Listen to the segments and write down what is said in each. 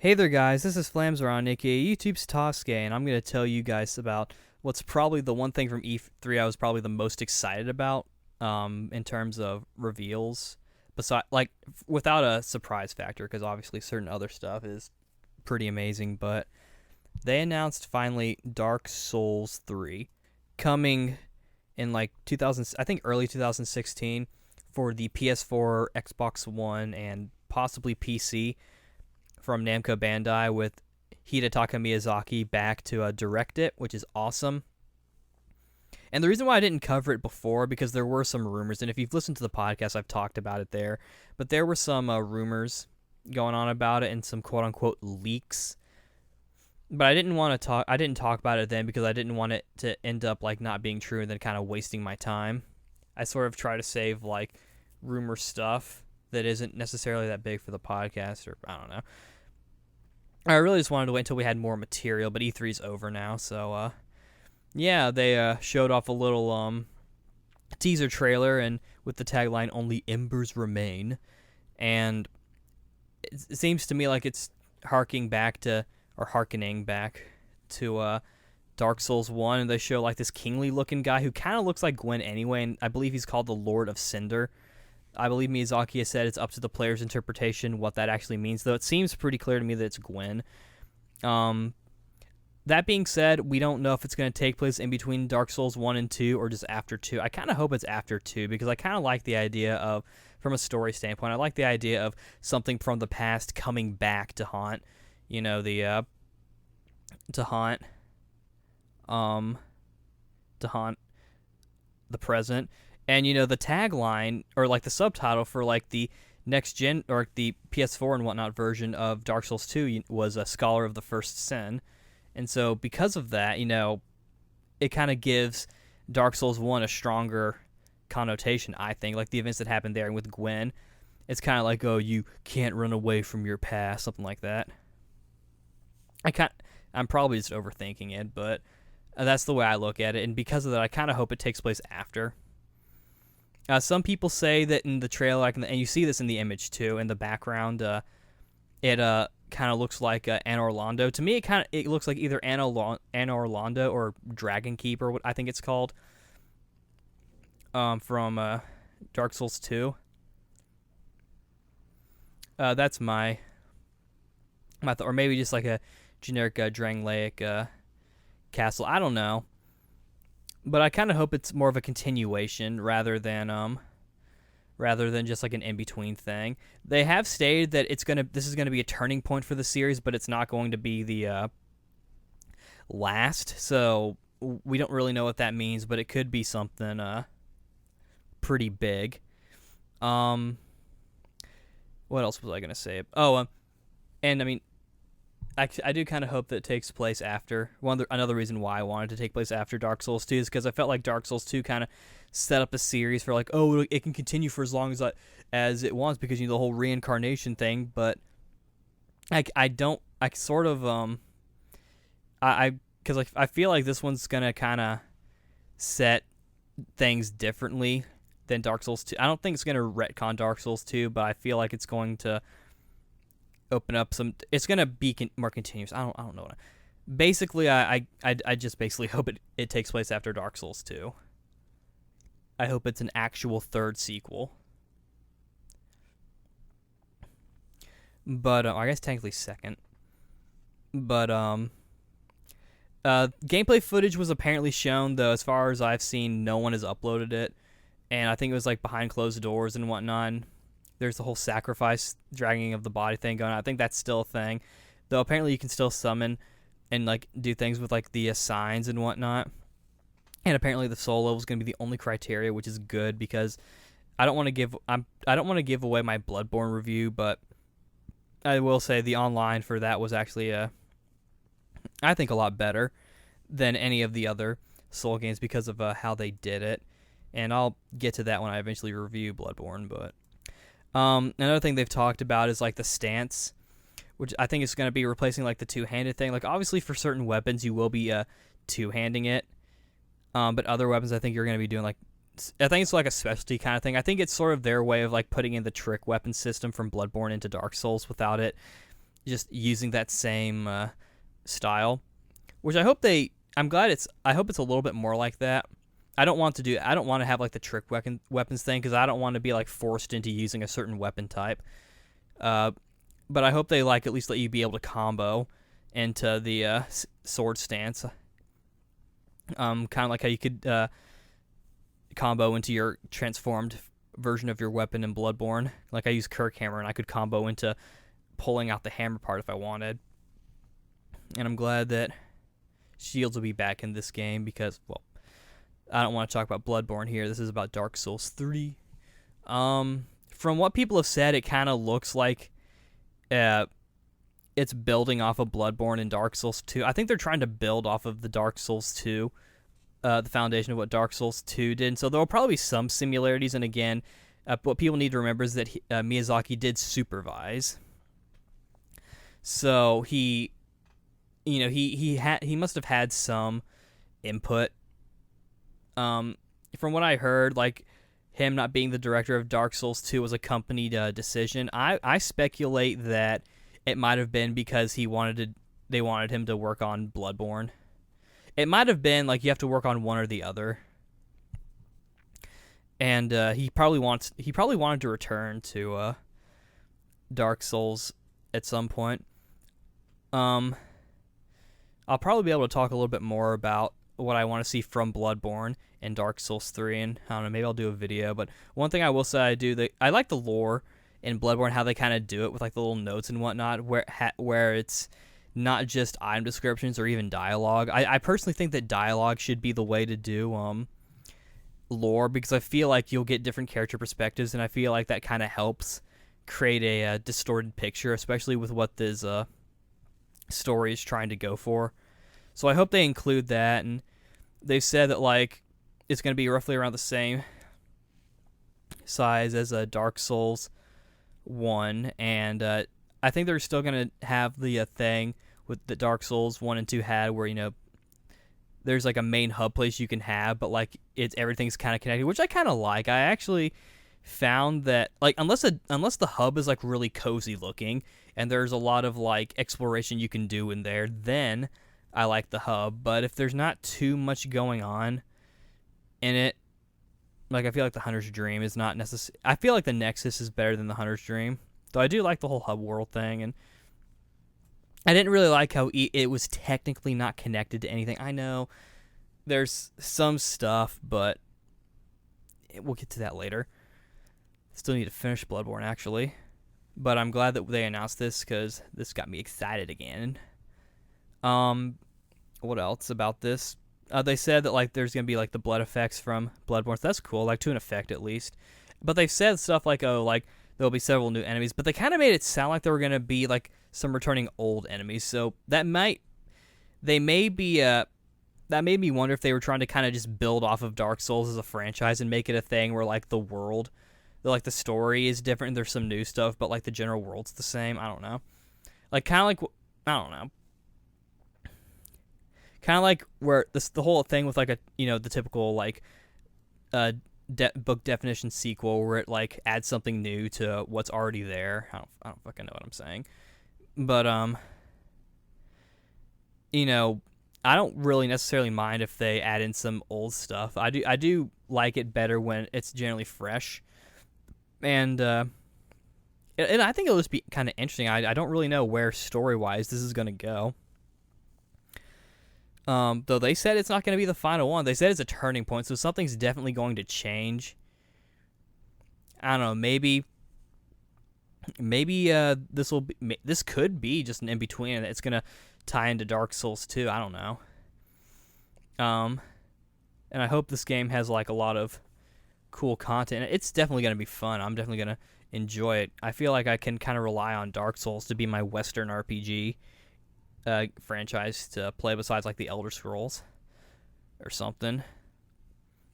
Hey there guys, this is Flamsaron, aka YouTube's Tasuke, and I'm going to tell you guys about what's probably the one thing from E3 I was probably the most excited about in terms of reveals, without a surprise factor, because obviously certain other stuff is pretty amazing, but they announced finally Dark Souls 3 coming in like 2000, I think early 2016 for the PS4, Xbox One, and possibly PC from Namco Bandai with Hidetaka Miyazaki back to direct it, which is awesome. And the reason why I didn't cover it before, because there were some rumors, and if you've listened to the podcast, I've talked about it there, but there were some rumors going on about it and some quote-unquote leaks. But I didn't talk about it then because I didn't want it to end up like not being true and then kind of wasting my time. I sort of try to save like rumor stuff that isn't necessarily that big for the podcast, or I don't know. I really just wanted to wait until we had more material, but E3's over now, so yeah, they showed off a little teaser trailer and with the tagline "Only Embers Remain," and it seems to me like it's harkening back to Dark Souls 1, and they show like this kingly looking guy who kind of looks like Gwyn anyway, and I believe he's called the Lord of Cinder. I believe Miyazaki has said it's up to the player's interpretation what that actually means, though it seems pretty clear to me that it's Gwyn. That being said, we don't know if it's going to take place in between Dark Souls 1 and 2 or just after 2. I kind of hope it's after 2 because I kind of like the idea of, from a story standpoint, I like the idea of something from the past coming back to haunt, to haunt the present. And, the tagline, or, like, the subtitle for, like, the next-gen, or the PS4 and whatnot version of Dark Souls 2 was a Scholar of the First Sin. And so, because of that, it kind of gives Dark Souls 1 a stronger connotation, I think. Like, the events that happened there with Gwyn, it's kind of like, oh, you can't run away from your past, something like that. I'm probably just overthinking it, but that's the way I look at it. And because of that, I kind of hope it takes place after. Some people say that in the trailer, and you see this in the image too, in the background, it kind of looks like Anne Orlando. To me, it looks like either Anne Orlando or Dragon Keeper, what I think it's called, from Dark Souls 2. That's my thought, or maybe just like a generic Drangleic castle. I don't know. But I kind of hope it's more of a continuation rather than just like an in-between thing. They have stated that this is gonna be a turning point for the series, but it's not going to be the last. So we don't really know what that means, but it could be something pretty big. What else was I gonna say? And I mean, I do kind of hope that it takes place after. Another reason why I wanted to take place after Dark Souls 2 is because I felt like Dark Souls 2 kind of set up a series for like, oh, it can continue for as long as it wants because the whole reincarnation thing. But I feel like this one's gonna kind of set things differently than Dark Souls 2. I don't think it's gonna retcon Dark Souls 2, but I feel like it's going to open up it's gonna be more continuous. I don't know. Basically, I just basically hope it takes place after Dark Souls 2. I hope it's an actual third sequel. But I guess technically second. But gameplay footage was apparently shown, though as far as I've seen, no one has uploaded it, and I think it was like behind closed doors and whatnot. There's the whole sacrifice dragging of the body thing going on. I think that's still a thing, though apparently you can still summon and like do things with like the signs and whatnot. And apparently the soul level is going to be the only criteria, which is good because I don't want to give away my Bloodborne review, but I will say the online for that was actually I think a lot better than any of the other Soul games because of how they did it. And I'll get to that when I eventually review Bloodborne, but another thing they've talked about is like the stance, which I think is going to be replacing like the two-handed thing. Like obviously for certain weapons you will be two-handing it, but other weapons I think you're going to be doing like, I think it's like a specialty kind of thing. I think it's sort of their way of like putting in the trick weapon system from Bloodborne into Dark Souls without it just using that same style, which I hope they. I'm glad it's. I hope it's a little bit more like that. I don't want to have like the trick weapons thing because I don't want to be like forced into using a certain weapon type. But I hope they like at least let you be able to combo into the sword stance. Kind of like how you could combo into your transformed version of your weapon in Bloodborne. Like I use Kirk Hammer and I could combo into pulling out the hammer part if I wanted. And I'm glad that shields will be back in this game because, well, I don't want to talk about Bloodborne here. This is about Dark Souls 3. From what people have said, it kind of looks like it's building off of Bloodborne and Dark Souls 2. I think they're trying to build off of the Dark Souls 2, the foundation of what Dark Souls 2 did. And so there will probably be some similarities. And again, what people need to remember is that Miyazaki did supervise. So he must have had some input. From what I heard, like him not being the director of Dark Souls 2 was a company decision. I speculate that it might have been because they wanted him to work on Bloodborne. It might have been like you have to work on one or the other. And he probably wanted to return to Dark Souls at some point. I'll probably be able to talk a little bit more about what I want to see from Bloodborne and Dark Souls 3, and I don't know, maybe I'll do a video. But one thing I will say I like the lore in Bloodborne, how they kind of do it with like the little notes and whatnot, where it's not just item descriptions or even dialogue. I personally think that dialogue should be the way to do lore, because I feel like you'll get different character perspectives, and I feel like that kind of helps create a distorted picture, especially with what this story is trying to go for. So I hope they include that, and they've said that like it's going to be roughly around the same size as Dark Souls 1, and I think they're still going to have the thing with the Dark Souls 1 and 2 had, where there's like a main hub place you can have, but like everything's kind of connected, which I kind of like. I actually found that like unless the hub is like really cozy looking and there's a lot of like exploration you can do in there, then I like the hub. But if there's not too much going on in it, like I feel like the Hunter's Dream is not necessary. I feel like the Nexus is better than the Hunter's Dream, though I do like the whole hub world thing. And I didn't really like how it was technically not connected to anything. I know there's some stuff, but we'll get to that later. Still need to finish Bloodborne, actually. But I'm glad that they announced this, because this got me excited again. What else about this? They said that like there's going to be like the blood effects from Bloodborne. So that's cool, like to an effect at least. But they've said stuff like, oh, like there'll be several new enemies. But they kind of made it sound like there were going to be like some returning old enemies. So that made me wonder if they were trying to kind of just build off of Dark Souls as a franchise and make it a thing where like the story is different and there's some new stuff, but like the general world's the same. I don't know. Like kind of like, I don't know. Kind of like where the whole thing with like the typical like book definition sequel where it like adds something new to what's already there. I don't fucking know what I'm saying. But I don't really necessarily mind if they add in some old stuff. I do like it better when it's generally fresh. And I think it'll just be kind of interesting. I don't really know where story-wise this is going to go. Though they said it's not going to be the final one. They said it's a turning point, so something's definitely going to change. I don't know, maybe this could be just an in-between, and it's going to tie into Dark Souls 2. I don't know. And I hope this game has like a lot of cool content. It's definitely going to be fun. I'm definitely going to enjoy it. I feel like I can kind of rely on Dark Souls to be my Western RPG franchise to play besides like the Elder Scrolls or something,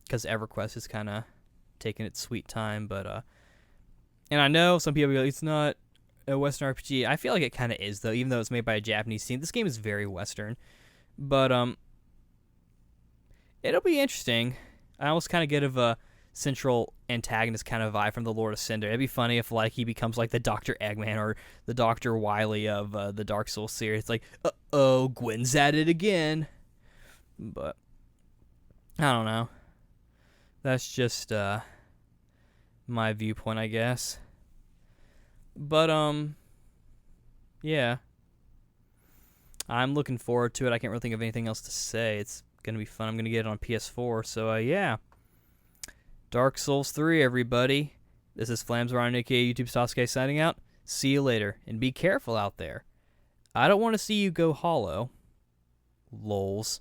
because EverQuest is kind of taking its sweet time. But and I know some people go, it's not a Western RPG. I feel like it kind of is, though, even though it's made by a Japanese team. This game is very Western, but it'll be interesting. I almost kind of get of central antagonist kind of vibe from the Lord of Cinder. It'd be funny if like he becomes like the Dr. Eggman or the Dr. Wily of the Dark Souls series. It's like, uh-oh, Gwen's at it again. But I don't know. That's just my viewpoint, I guess. But yeah. I'm looking forward to it. I can't really think of anything else to say. It's going to be fun. I'm going to get it on PS4. So yeah. Dark Souls 3, everybody. This is Flamsaron, aka YouTube's Tasuke, signing out. See you later. And be careful out there. I don't want to see you go hollow. Lols.